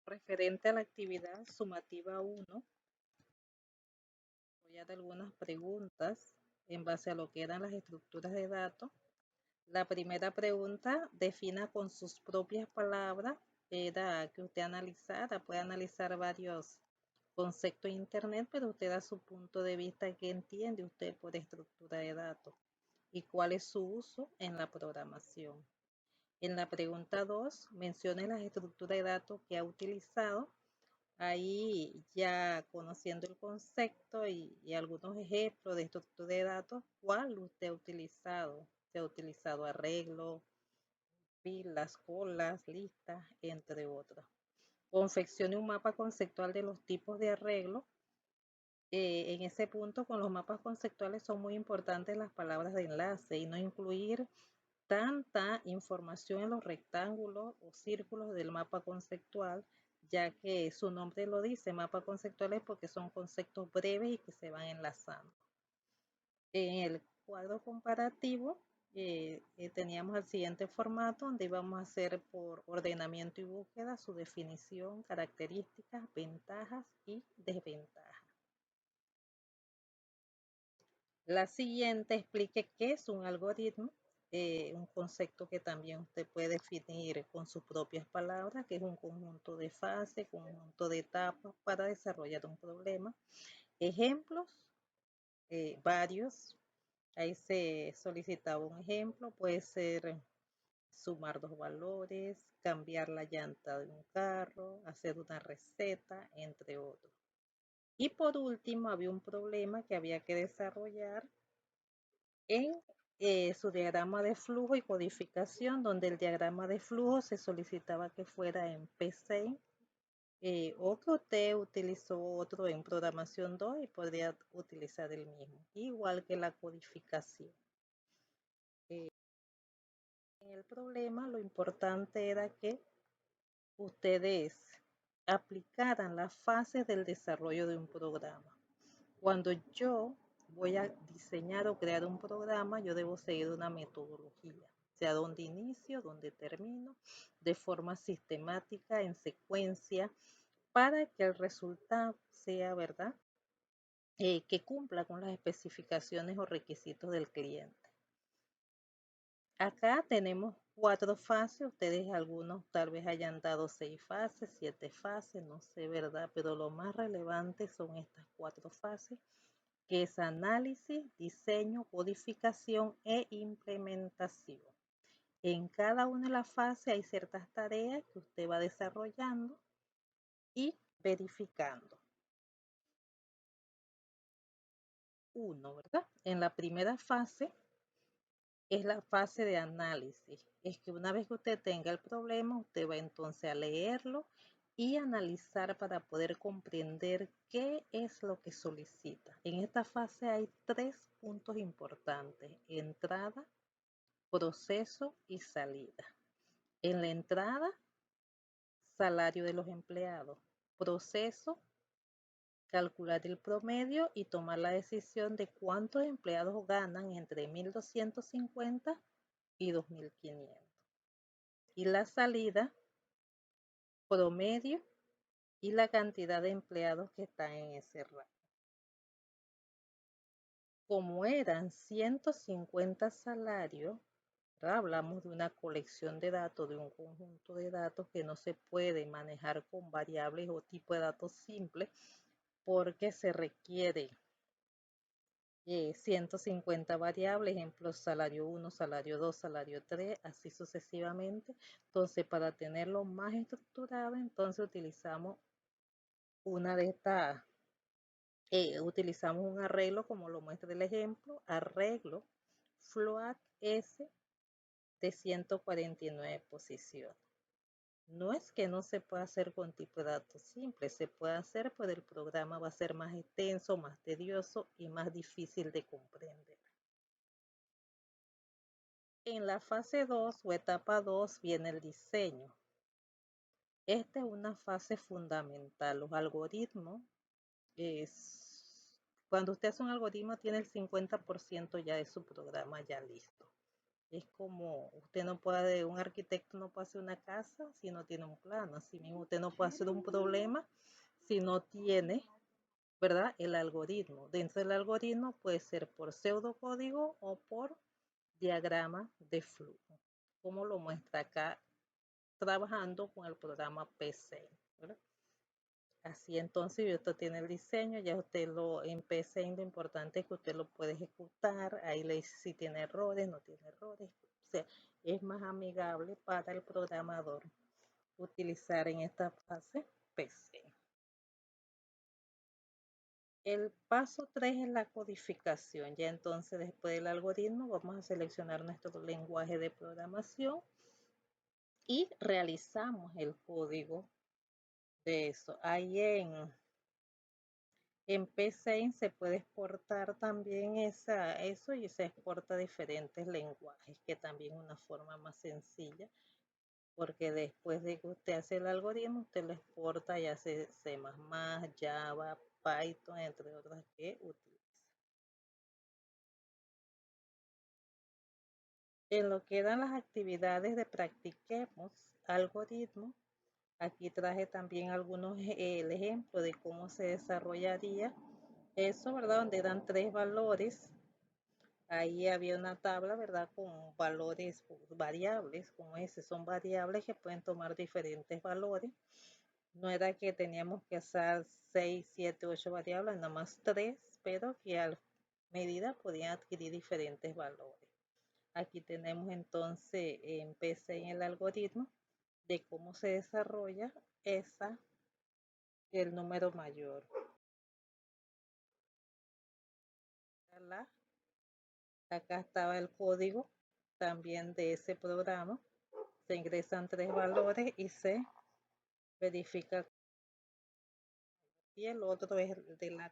Referente a la actividad sumativa 1, voy a dar algunas preguntas en base a lo que eran las estructuras de datos. La primera pregunta, defina con sus propias palabras, era que usted analizara, puede analizar varios conceptos en Internet, pero usted da su punto de vista, qué entiende usted por estructura de datos y cuál es su uso en la programación. En la pregunta 2, mencione las estructuras de datos que ha utilizado. Ahí ya conociendo el concepto y algunos ejemplos de estructura de datos, ¿cuál usted ha utilizado? Se ha utilizado arreglo, filas, colas, listas, entre otros. Confeccione un mapa conceptual de los tipos de arreglo. En ese punto, con los mapas conceptuales son muy importantes las palabras de enlace y no incluir tanta información en los rectángulos o círculos del mapa conceptual, ya que su nombre lo dice, mapa conceptuales, porque son conceptos breves y que se van enlazando. En el cuadro comparativo teníamos el siguiente formato donde íbamos a hacer por ordenamiento y búsqueda su definición, características, ventajas y desventajas. La siguiente explique qué es un algoritmo, un concepto que también usted puede definir con sus propias palabras, que es un conjunto de fases, conjunto de etapas para desarrollar un problema. Ejemplos, varios. Ahí se solicitaba un ejemplo, puede ser sumar dos valores, cambiar la llanta de un carro, hacer una receta, entre otros. Y por último, había un problema que había que desarrollar en su diagrama de flujo y codificación, donde el diagrama de flujo se solicitaba que fuera en P6 o que usted utilizó otro en programación 2 y podría utilizar el mismo, igual que la codificación. En el problema lo importante era que ustedes aplicaran las fases del desarrollo de un programa. Cuando yo voy a diseñar o crear un programa, yo debo seguir una metodología, o sea, dónde inicio, dónde termino, de forma sistemática, en secuencia, para que el resultado sea, ¿verdad? Que cumpla con las especificaciones o requisitos del cliente. Acá tenemos 4 fases, ustedes algunos tal vez hayan dado 6 fases, 7 fases, no sé, ¿verdad? Pero lo más relevante son estas 4 fases, que es análisis, diseño, codificación e implementación. En cada una de las fases hay ciertas tareas que usted va desarrollando y verificando. Uno, ¿verdad? En la primera fase es la fase de análisis. Es que una vez que usted tenga el problema, usted va entonces a leerlo y analizar para poder comprender qué es lo que solicita. En esta fase hay 3 puntos importantes: entrada, proceso y salida. En la entrada, salario de los empleados. Proceso, calcular el promedio y tomar la decisión de cuántos empleados ganan entre 1.250 y 2.500. Y la salida, promedio y la cantidad de empleados que están en ese rango. Como eran 150 salarios, ¿verdad? Hablamos de una colección de datos, de un conjunto de datos que no se puede manejar con variables o tipo de datos simples, porque se requiere 150 variables, ejemplo, salario 1, salario 2, salario 3, así sucesivamente. Entonces, para tenerlo más estructurado, entonces utilizamos una de estas, utilizamos un arreglo, como lo muestra el ejemplo, arreglo float S de 149 posiciones. No es que no se pueda hacer con tipo de datos simples, se puede hacer, pero el programa va a ser más extenso, más tedioso y más difícil de comprender. En la fase 2 o etapa 2 viene el diseño. Esta es una fase fundamental. Los algoritmos, cuando usted hace un algoritmo, tiene el 50% ya de su programa ya listo. Es como, usted no puede, un arquitecto no puede hacer una casa si no tiene un plano. Así mismo, usted no puede hacer un problema si no tiene, ¿verdad? El algoritmo. Dentro del algoritmo puede ser por pseudocódigo o por diagrama de flujo, como lo muestra acá trabajando con el programa PC, ¿verdad? Así entonces, esto tiene el diseño, ya usted lo en PC, lo importante es que usted lo puede ejecutar, ahí le dice si tiene errores, no tiene errores, o sea, es más amigable para el programador utilizar en esta fase PC. El paso 3 es la codificación. Ya entonces después del algoritmo vamos a seleccionar nuestro lenguaje de programación y realizamos el código de eso. Ahí en PCIN se puede exportar también eso y se exporta a diferentes lenguajes, que también es una forma más sencilla, porque después de que usted hace el algoritmo, usted lo exporta y hace C++, Java, Python, entre otras que utiliza. En lo que dan las actividades de practiquemos algoritmo, aquí traje también algunos el ejemplo de cómo se desarrollaría eso, ¿verdad? Donde dan 3 valores. Ahí había una tabla, ¿verdad? Con valores variables, como ese, son variables que pueden tomar diferentes valores. No era que teníamos que hacer 6, 7, 8 variables, nada más 3, pero que a medida podían adquirir diferentes valores. Aquí tenemos entonces, empecé en el algoritmo de cómo se desarrolla el número mayor. Acá estaba el código también de ese programa. Se ingresan 3 valores y se verifica. Y el otro es de la